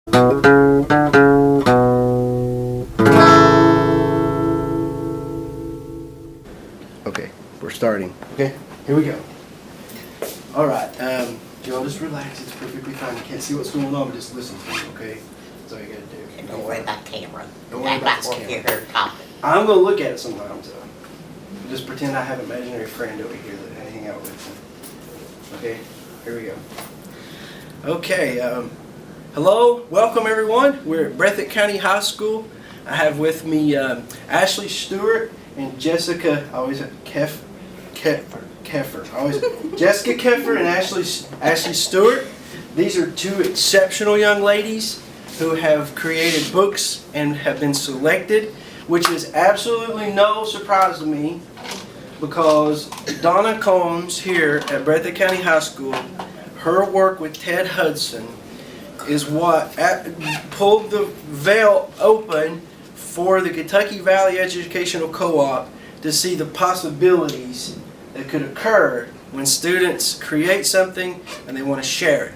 Okay, we're starting. Okay, here we go. All right, y'all just relax. It's perfectly fine. You can't see what's going on, but just listen to me, okay? That's all you gotta do. And don't worry about camera. Don't worry about this What you camera. heard talking. I'm gonna look at it sometimes, though. Just pretend I have an imaginary friend over here that I hang out with. Okay, here we go. Okay, hello, welcome everyone. We're at Breathitt County High School. I have with me Ashley Stewart and Jessica, Jessica Keffer and Ashley Stewart. These are two exceptional young ladies who have created books and have been selected, which is absolutely no surprise to me because Donna Combs here at Breathitt County High School, her work with Ted Hudson is what pulled the veil open for the Kentucky Valley Educational Co-op to see the possibilities that could occur when students create something and they want to share it.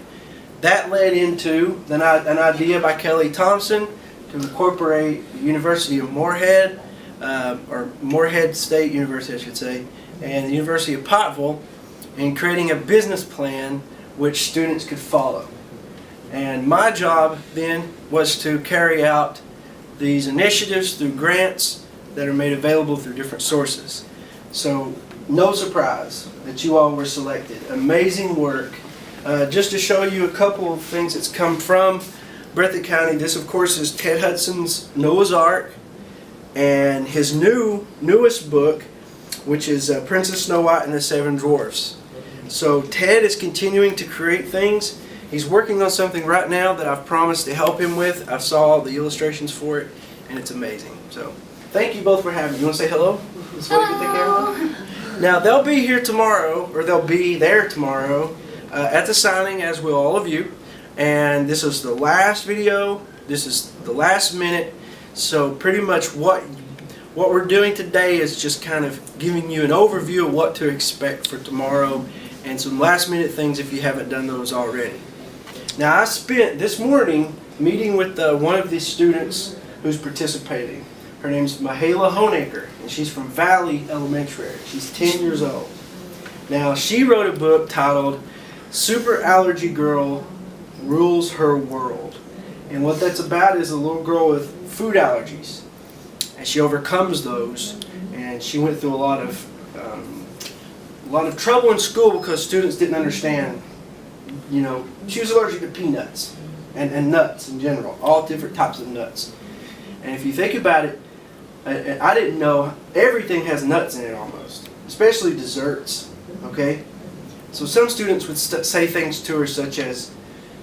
That led into an idea by Kelly Thompson to incorporate the University of Morehead, or Morehead State University I should say, and the University of Pottsville in creating a business plan which students could follow. And my job then was to carry out these initiatives through grants that are made available through different sources. So no surprise that you all were selected. Amazing work. Just to show you a couple of things that's come from Breathitt County, this of course is Ted Hudson's Noah's Ark and his newest book, which is Princess Snow White and the Seven Dwarfs. So Ted is continuing to create things. He's working on something right now that I've promised to help him with. I saw the illustrations for it and it's amazing. So thank you both for having me. You want to say hello? Hello. Now they'll be here tomorrow, or they'll be there tomorrow at the signing, as will all of you. And this is the last video. This is the last minute. So pretty much what we're doing today is just kind of giving you an overview of what to expect for tomorrow and some last minute things if you haven't done those already. Now I spent this morning meeting with one of the students who's participating. Her name's Mihaela Honaker, and she's from Valley Elementary. She's 10 years old. Now she wrote a book titled Super Allergy Girl Rules Her World. And what that's about is a little girl with food allergies. And she overcomes those, and she went through a lot of trouble in school because students didn't understand. You know, she was allergic to peanuts and nuts in general, all different types of nuts. And if you think about it, I didn't know everything has nuts in it almost, especially desserts. Okay, so some students would say things to her such as,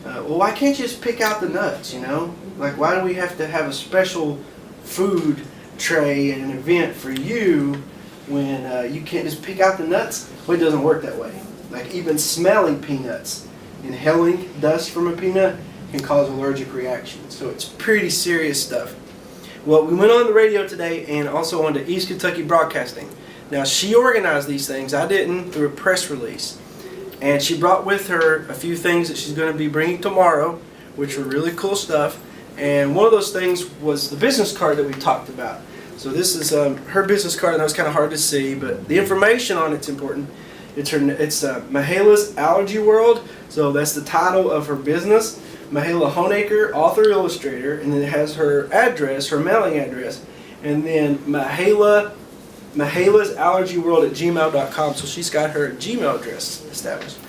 "Well, why can't you just pick out the nuts? You know, like why do we have to have a special food tray at an event for you when you can't just pick out the nuts?" Well, it doesn't work that way. Like even smelling peanuts, inhaling dust from a peanut can cause allergic reactions. So it's pretty serious stuff. Well, we went on the radio today and also on to East Kentucky Broadcasting. Now she organized these things, I didn't, through a press release. And she brought with her a few things that she's going to be bringing tomorrow, which are really cool stuff. And one of those things was the business card that we talked about. So this is her business card, and that was kind of hard to see, but the information on it's important. It's Mihaela's Allergy World, so that's the title of her business. Mihaela Honaker, author, illustrator, and then it has her address, her mailing address, and then Mihaela's Allergy World at gmail.com. So she's got her Gmail address established.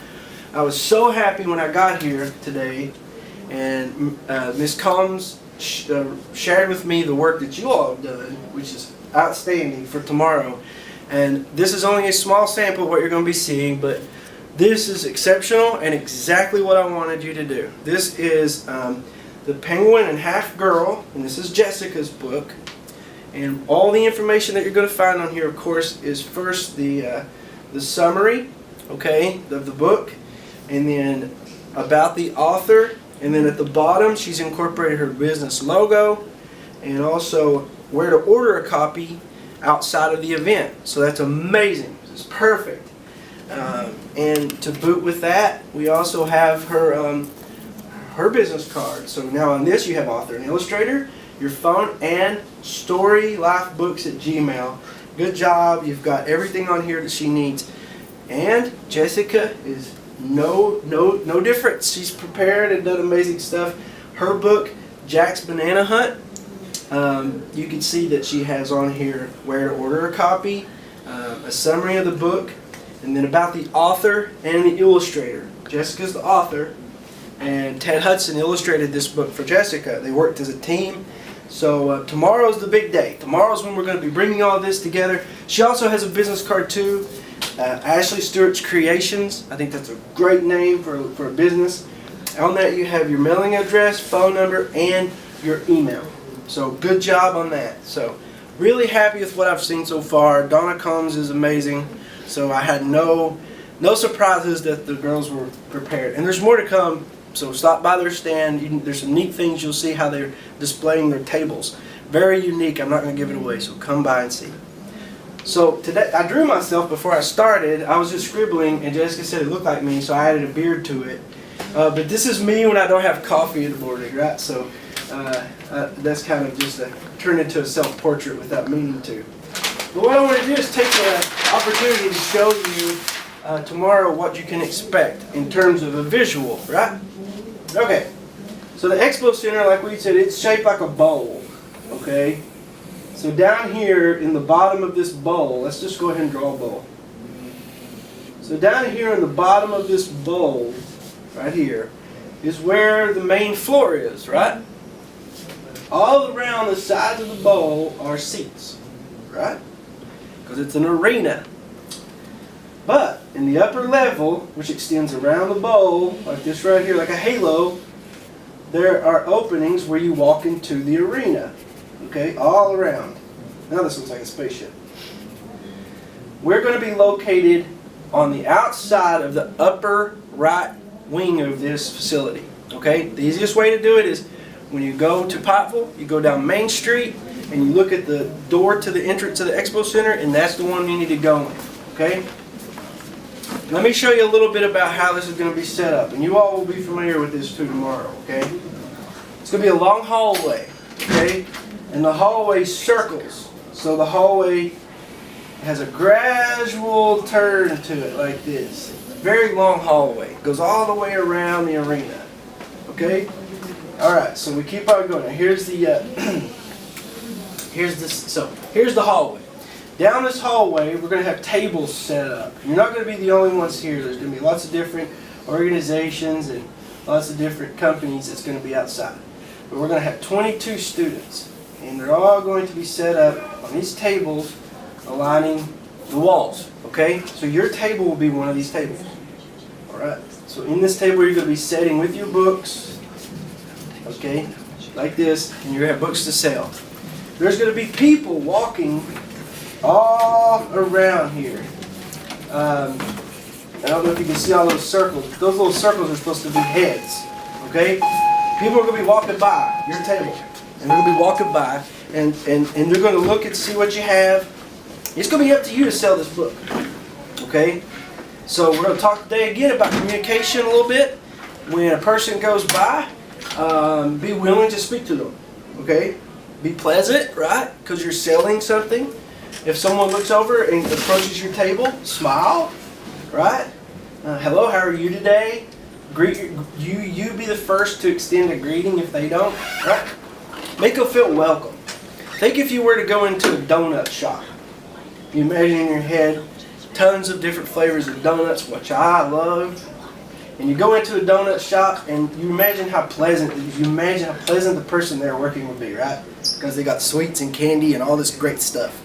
I was so happy when I got here today, and Ms. Combs shared with me the work that you all have done, which is outstanding for tomorrow. And this is only a small sample of what you're going to be seeing, but this is exceptional and exactly what I wanted you to do. This is The Penguin and Half Girl, and this is Jessica's book. And all the information that you're going to find on here, of course, is first the summary, okay, of the book, and then about the author, and then at the bottom she's incorporated her business logo, and also where to order a copy outside of the event. So that's amazing. It's perfect. And to boot with that, we also have her her business card. So now on this you have author and illustrator, your phone, and storylifebooks@gmail. Good job. You've got everything on here that she needs. And Jessica is no different. She's prepared and done amazing stuff. Her book, Jack's Banana Hunt, you can see that she has on here where to order a copy, a summary of the book, and then about the author and the illustrator. Jessica's the author, and Ted Hudson illustrated this book for Jessica. They worked as a team. So tomorrow's the big day. Tomorrow's when we're going to be bringing all this together. She also has a business card too, Ashley Stewart's Creations. I think that's a great name for a business. On that you have your mailing address, phone number, and your email. So good job on that. So really happy with what I've seen so far. Donna Combs is amazing. So I had no surprises that the girls were prepared. And there's more to come. So stop by their stand. There's some neat things. You'll see how they're displaying their tables. Very unique. I'm not going to give it away, so come by and see. So today, I drew myself before I started. I was just scribbling, and Jessica said it looked like me, so I added a beard to it. But this is me when I don't have coffee in the morning, right? So that's kind of just turned into a self-portrait without meaning to. But what I want to do is take the opportunity to show you tomorrow what you can expect in terms of a visual, right? Okay, so the Expo Center, like we said, it's shaped like a bowl, okay? So down here in the bottom of this bowl, let's just go ahead and draw a bowl. So down here in the bottom of this bowl, right here, is where the main floor is, right? All around the sides of the bowl are seats, right? Because it's an arena. But in the upper level, which extends around the bowl, like this right here, like a halo, there are openings where you walk into the arena. Okay, all around. Now this looks like a spaceship. We're going to be located on the outside of the upper right wing of this facility. Okay, the easiest way to do it is when you go to Pikeville, you go down Main Street and you look at the door to the entrance of the Expo Center, and that's the one you need to go in. Okay? Let me show you a little bit about how this is going to be set up, and you all will be familiar with this too tomorrow, okay? It's going to be a long hallway, okay? And the hallway circles. So the hallway has a gradual turn to it like this. Very long hallway. It goes all the way around the arena, okay? Alright, so we keep on going. Now here's the, here's the hallway. Down this hallway, we're going to have tables set up. You're not going to be the only ones here. There's going to be lots of different organizations and lots of different companies that's going to be outside. But we're going to have 22 students, and they're all going to be set up on these tables aligning the walls. Okay? So your table will be one of these tables. Alright? So in this table, you're going to be sitting with your books. Okay? Like this, and you're going to have books to sell. There's going to be people walking all around here. I don't know if you can see all those circles. Those little circles are supposed to be heads. Okay? People are going to be walking by your table. And they're going to be walking by. And they're going to look and see what you have. It's going to be up to you to sell this book. Okay? So we're going to talk today again about communication a little bit. When a person goes by, be willing to speak to them. Okay? Be pleasant, right? Because you're selling something. If someone looks over and approaches your table, smile, right? Hello, how are you today? Greet you be the first to extend a greeting if they don't, right? Make them feel welcome. Think if you were to go into a donut shop. You imagine in your head tons of different flavors of donuts, which I love. And you go into a donut shop and you imagine how pleasant the person there working would be, right? Because they got sweets and candy and all this great stuff.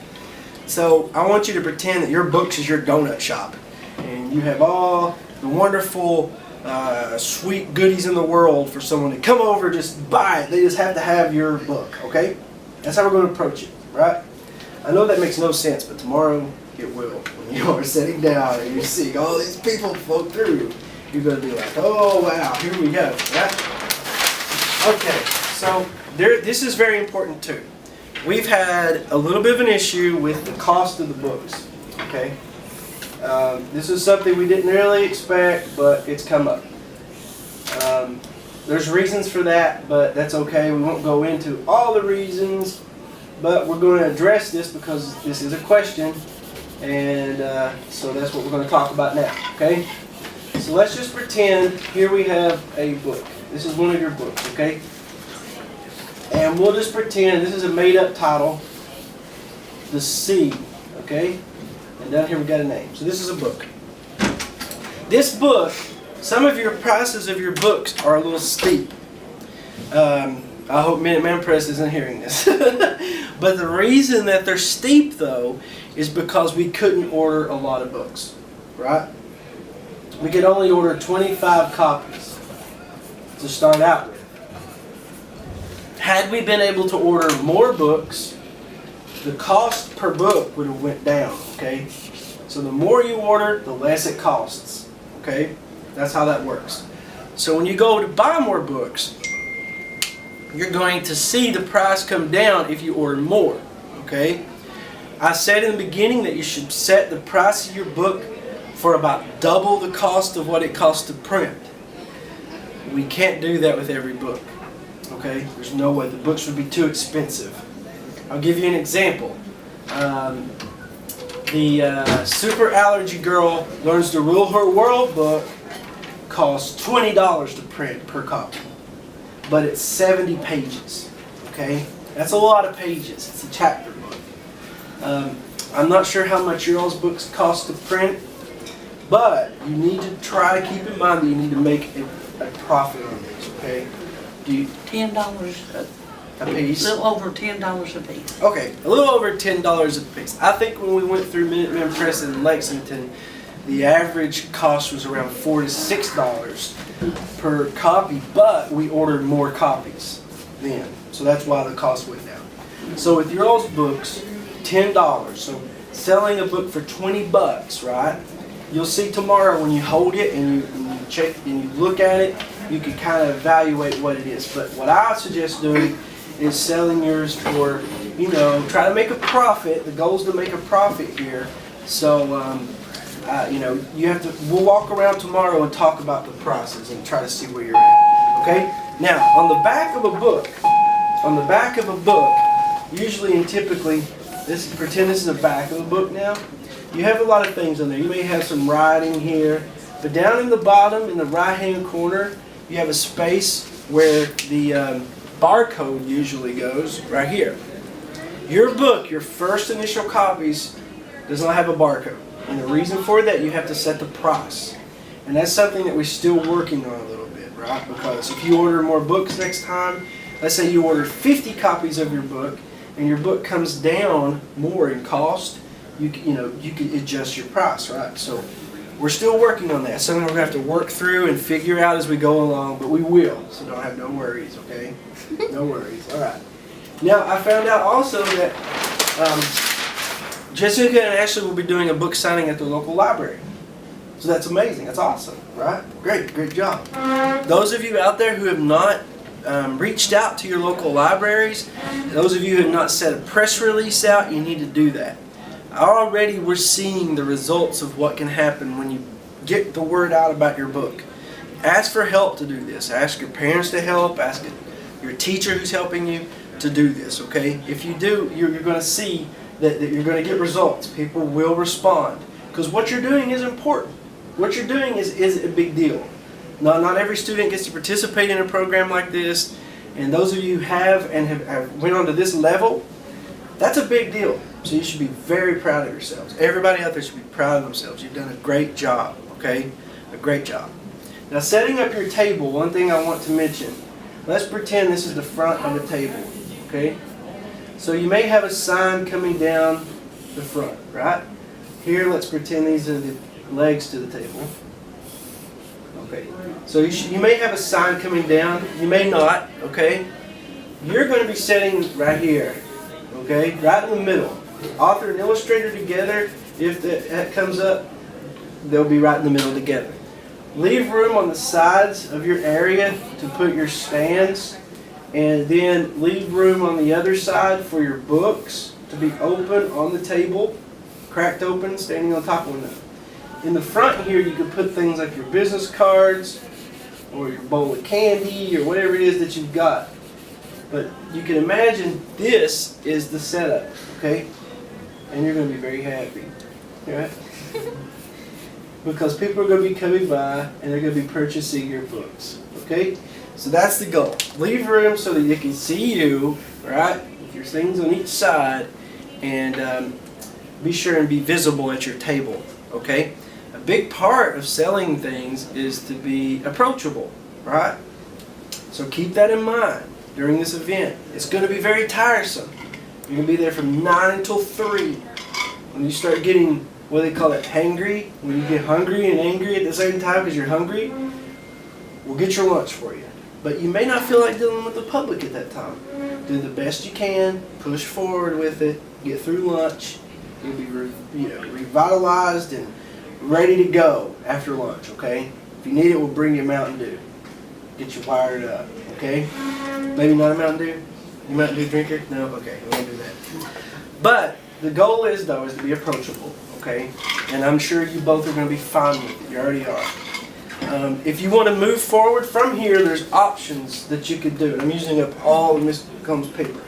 So I want you to pretend that your books is your donut shop, and you have all the wonderful, sweet goodies in the world for someone to come over, just buy it. They just have to have your book, okay? That's how we're going to approach it, right? I know that makes no sense, but tomorrow it will. When you are sitting down and you see all these people flow through, you're going to be like, oh wow, here we go, right? Okay, so this is very important too. We've had a little bit of an issue with the cost of the books, okay? This is something we didn't really expect, but it's come up. There's reasons for that, but that's okay. We won't go into all the reasons, but we're going to address this because this is a question, and so that's what we're going to talk about now, okay? So let's just pretend here we have a book. This is one of your books, okay? And we'll just pretend this is a made-up title, The Sea, okay? And down here we got a name. So this is a book. This book, some of your prices of your books are a little steep. I hope Minuteman Press isn't hearing this. But the reason that they're steep, though, is because we couldn't order a lot of books, right? We could only order 25 copies to start out with. Had we been able to order more books, the cost per book would have went down, okay? So the more you order, the less it costs, okay? That's how that works. So when you go to buy more books, you're going to see the price come down if you order more, okay? I said in the beginning that you should set the price of your book for about double the cost of what it costs to print. We can't do that with every book, okay? There's no way. The books would be too expensive. I'll give you an example. The Super Allergy Girl Learns to Rule Her World book costs $20 to print per copy, but it's 70 pages, okay? That's a lot of pages. It's a chapter book. I'm not sure how much your all's books cost to print, but you need to try to keep in mind that you need to make a profit on these, okay? $10 A piece? a little over $10 a piece. Okay, a little over $10 a piece. I think when we went through Minuteman Press in Lexington, the average cost was around $4 to $6 per copy, but we ordered more copies then. So that's why the cost went down. So with your all's books, $10. So selling a book for $20, right? You'll see tomorrow when you hold it and you check and you look at it, you can kind of evaluate what it is. But what I suggest doing is selling yours for, try to make a profit. The goal is to make a profit here. So, we'll walk around tomorrow and talk about the prices and try to see where you're at. Okay? Now, on the back of a book, usually and typically, pretend this is the back of a book now. You have a lot of things on there. You may have some writing here, but down in the bottom, in the right-hand corner, you have a space where the barcode usually goes, right here. Your book, your first initial copies, does not have a barcode. And the reason for that, you have to set the price. And that's something that we're still working on a little bit, right? Because if you order more books next time, let's say you order 50 copies of your book, and your book comes down more in cost, you can adjust your price, right? So we're still working on that. Something we're going to have to work through and figure out as we go along, but we will. So don't have no worries, okay? No worries. All right. Now, I found out also that Jessica and Ashley will be doing a book signing at the local library. So that's amazing. That's awesome, right? Great job. Those of you out there who have not reached out to your local libraries, those of you who have not set a press release out, you need to do that. Already we're seeing the results of what can happen when you get the word out about your book. Ask for help to do this. Ask your parents to help. Ask your teacher who's helping you to do this, okay? If you do, you're going to see that you're going to get results. People will respond. Because what you're doing is important. What you're doing is a big deal. Not every student gets to participate in a program like this. And those of you who have went on to this level, that's a big deal. So you should be very proud of yourselves. Everybody out there should be proud of themselves. You've done a great job, okay? A great job. Now, setting up your table, one thing I want to mention. Let's pretend this is the front of the table, okay? So you may have a sign coming down the front, right? Here, let's pretend these are the legs to the table. Okay. So you may have a sign coming down. You may not, okay? You're going to be sitting right here, okay? Right in the middle. Author and illustrator together, if that comes up, they'll be right in the middle together. Leave room on the sides of your area to put your stands, and then leave room on the other side for your books to be open on the table, cracked open, standing on top of one another. In the front here, you can put things like your business cards, or your bowl of candy or whatever it is that you've got. But you can imagine this is the setup, okay? And you're going to be very happy, right? Because people are going to be coming by and they're going to be purchasing your books, okay? So that's the goal. Leave room so that they can see you, right? With your things on each side, and be sure and be visible at your table, okay? A big part of selling things is to be approachable, right? So keep that in mind during this event. It's going to be very tiresome. You're going to be there from 9 until 3. When you start getting, what do they call it, hangry? When you get hungry and angry at the same time because you're hungry, we'll get your lunch for you. But you may not feel like dealing with the public at that time. Do the best you can, push forward with it, get through lunch. You'll be revitalized and ready to go after lunch, okay? If you need it, we'll bring you a Mountain Dew. Get you wired up, okay? Maybe not a Mountain Dew? You Mountain Dew drinker? No? Okay, we won't do that. But the goal is, though, is to be approachable, okay? And I'm sure you both are going to be fine with it. You already are. If you want to move forward from here, there's options that you could do. And I'm using up all of Ms. Combs' paper.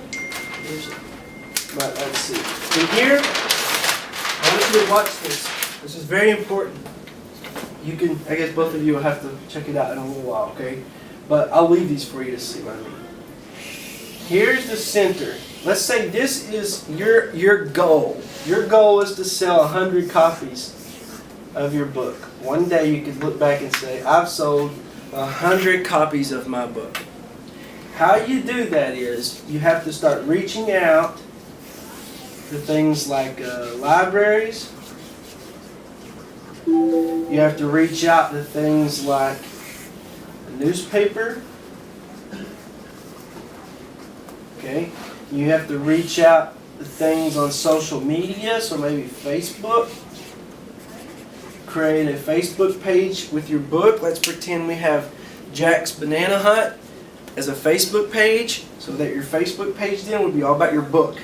But let's see. In here, I want you to watch this. This is very important. You can, I guess both of you will have to check it out in a little while, okay? But I'll leave these for you to see what I mean. Here's the center. Let's say this is your goal. Your goal is to sell 100 copies of your book. One day you could look back and say, I've sold 100 copies of my book. How you do that is you have to start reaching out to things like libraries. You have to reach out to things like a newspaper. Okay. You have to reach out to things on social media, so maybe Facebook. Create a Facebook page with your book. Let's pretend we have Jack's Banana Hut as a Facebook page, so that your Facebook page then would be all about your book.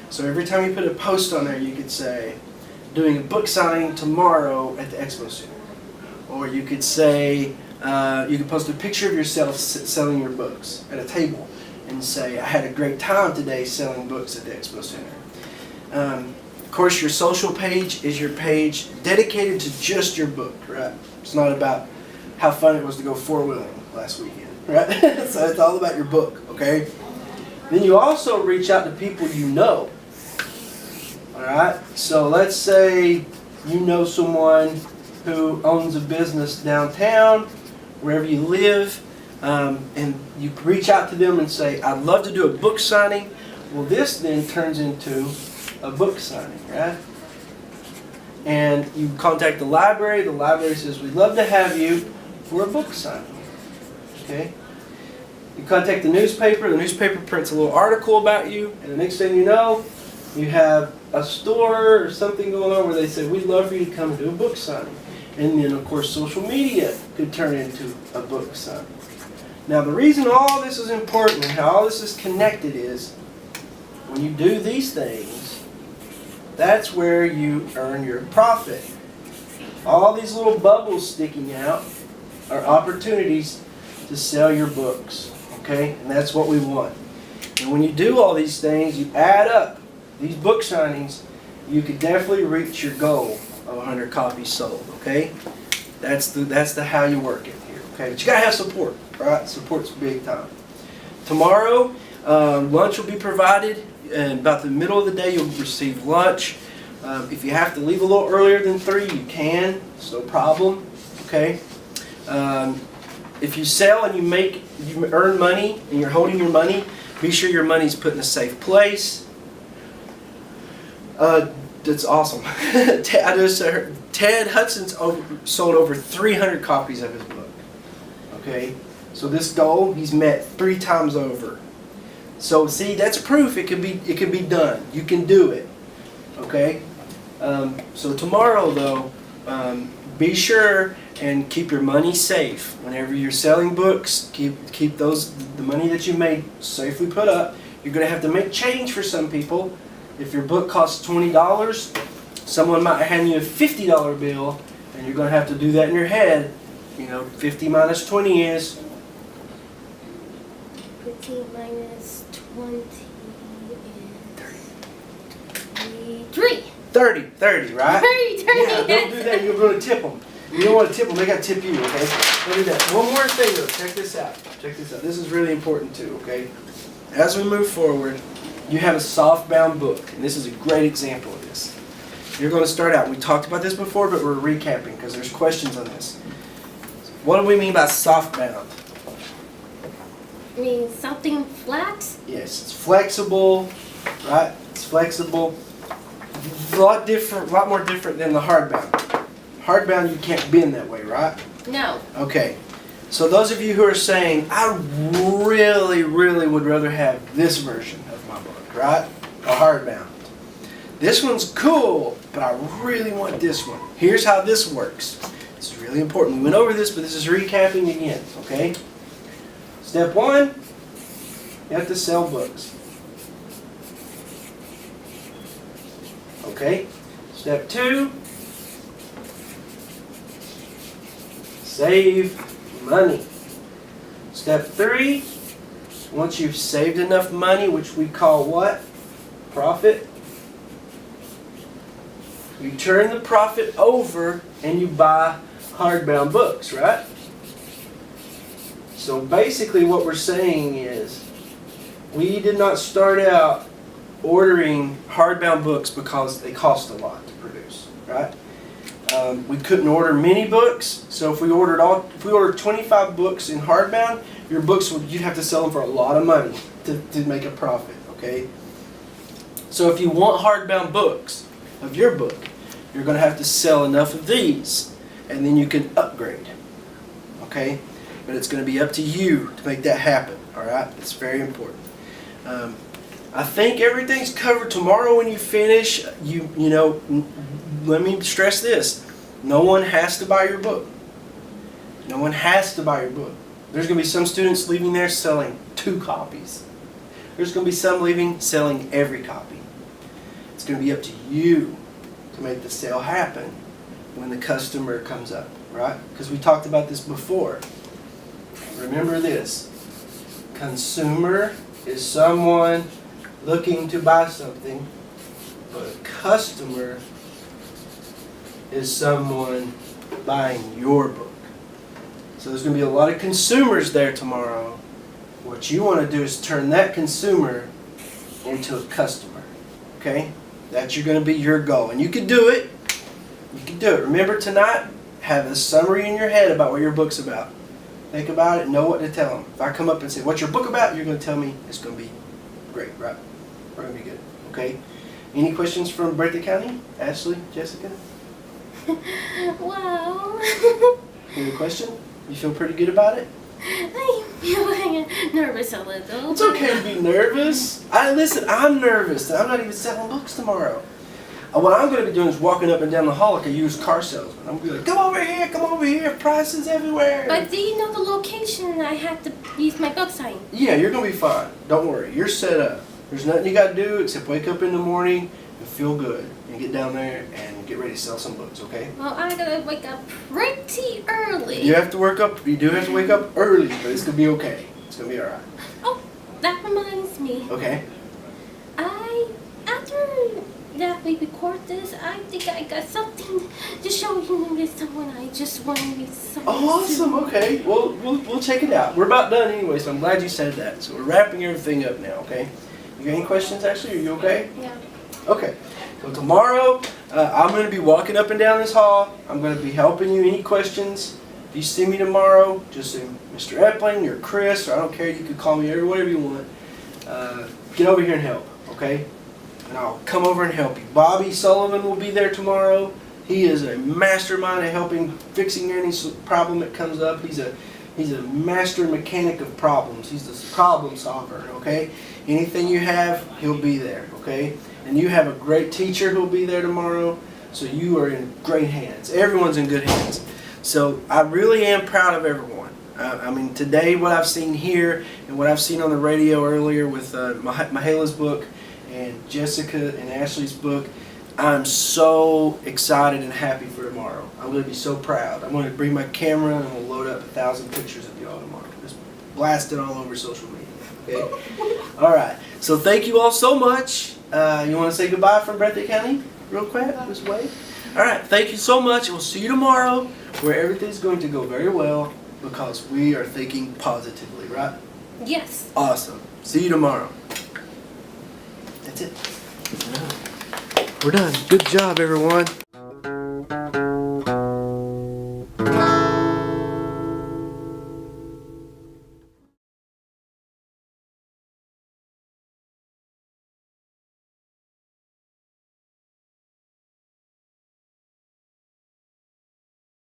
So every time you put a post on there, you could say, doing a book signing tomorrow at the Expo Center. Or you could say, you could post a picture of yourself selling your books at a table and say, I had a great time today selling books at the Expo Center. Of course, your social page is your page dedicated to just your book, right? It's not about how fun it was to go four-wheeling last weekend, right? So it's all about your book, okay? Then you also reach out to people you know. Alright, so let's say you know someone who owns a business downtown, wherever you live, and you reach out to them and say, I'd love to do a book signing. Well, this then turns into a book signing, right? And you contact the library says, we'd love to have you for a book signing, okay? You contact the newspaper prints a little article about you, and the next thing you know, you have a store or something going on where they say, we'd love for you to come and do a book signing. And then, of course, social media could turn into a book signing. Now, the reason all this is important and how all this is connected is when you do these things, that's where you earn your profit. All these little bubbles sticking out are opportunities to sell your books, okay? And that's what we want. And when you do all these things, you add up these book signings, you could definitely reach your goal of 100 copies sold, okay? That's the how you work it here, okay? But you gotta have support, right? Support's big time. Tomorrow, lunch will be provided, and about the middle of the day, you'll receive lunch. If you have to leave a little earlier than 3, you can. It's no problem, okay? If you sell and you earn money and you're holding your money, be sure your money's put in a safe place. That's awesome. Ted Hudson's sold over 300 copies of his book. Okay, so this goal he's met 3 times over. So see, that's proof it can be done. You can do it. Okay. So tomorrow though, be sure and keep your money safe. Whenever you're selling books, keep the money that you made safely put up. You're going to have to make change for some people. If your book costs $20, someone might hand you a $50 bill, and you're going to have to do that in your head 50 minus 20 is 15 minus 20 is 3. 30, right? 30. Yeah, don't do that. You're going to tip them. You don't want to tip them. They got to tip you, okay? Don't do that. One more thing, though. Check this out. This is really important, too, okay? As we move forward, you have a soft-bound book, and this is a great example of this. You're going to start out. We talked about this before, but we're recapping because there's questions on this. What do we mean by soft-bound? I mean, something flat? Yes, it's flexible, right? It's flexible. A lot more different than the hardbound. Hardbound, you can't bend that way, right? No. Okay. So those of you who are saying, I really, really would rather have this version of my book, right? A hardbound. This one's cool, but I really want this one. Here's how this works. It's really important. We went over this, but this is recapping again, okay? Step 1, you have to sell books. Okay? Step 2, save money. Step 3, once you've saved enough money, which we call what? Profit. You turn the profit over and you buy hardbound books, right? So basically what we're saying is we did not start out ordering hardbound books because they cost a lot to produce, right? We couldn't order many books, so if we ordered 25 books in hardbound, your books you'd have to sell them for a lot of money to make a profit, okay? So if you want hardbound books of your book, you're going to have to sell enough of these, and then you can upgrade, okay? But it's going to be up to you to make that happen, all right? It's very important. I think everything's covered. Tomorrow when you finish, let me stress this. No one has to buy your book. No one has to buy your book. There's going to be some students leaving there selling 2 copies. There's going to be some leaving selling every copy. It's going to be up to you to make the sale happen when the customer comes up, right? Because we talked about this before. Remember this. Consumer is someone looking to buy something, but a customer is someone buying your book. So there's going to be a lot of consumers there tomorrow. What you want to do is turn that consumer into a customer. Okay? That's going to be your goal. And you can do it. You can do it. Remember tonight, have a summary in your head about what your book's about. Think about it, know what to tell them. If I come up and say, what's your book about? You're going to tell me it's going to be great, right? We're going to be good. Okay? Any questions from Breathitt County? Ashley, Jessica? Wow. Any question? You feel pretty good about it? I feel nervous a little. It's okay to be nervous. Listen, I'm nervous. I'm not even selling books tomorrow. What I'm going to be doing is walking up and down the hall like a used car salesman. I'm going to be like, come over here, prices everywhere. But do you know the location? I had to use my book sign. Yeah, you're going to be fine. Don't worry. You're set up. There's nothing you got to do except wake up in the morning and feel good. And get down there and get ready to sell some books, okay? Well, I gotta wake up pretty early. You do have to wake up early, but it's going to be okay. It's going to be alright. Oh, that reminds me. Okay. After that we record this, I think I got something to show you this someone I just want to be so Oh, awesome. Okay. Well, we'll check it out. We're about done anyway, so I'm glad you said that. So we're wrapping everything up now, okay? You got any questions, Ashley? Are you okay? Yeah. Okay. So tomorrow, I'm going to be walking up and down this hall. I'm going to be helping you. Any questions? If you see me tomorrow, just say Mr. Epling or Chris, or I don't care. You can call me whatever you want. Get over here and help, okay? And I'll come over and help you. Bobby Sullivan will be there tomorrow. He is a mastermind at helping fixing any problem that comes up. He's a master mechanic of problems. He's the problem solver, okay? Anything you have, he'll be there, okay? And you have a great teacher who'll be there tomorrow, so you are in great hands. Everyone's in good hands. So I really am proud of everyone. I mean, today what I've seen here and what I've seen on the radio earlier with Mahala's book and Jessica and Ashley's book, I'm so excited and happy for tomorrow. I'm going to be so proud. I'm going to bring my camera and we'll load up 1,000 pictures of y'all tomorrow. Just blast it all over social media. Okay? All right. So thank you all so much. You want to say goodbye from Breathitt County real quick this way? All right. Thank you so much. We'll see you tomorrow where everything's going to go very well because we are thinking positively, right? Yes. Awesome. See you tomorrow. That's it. We're done. Good job, everyone.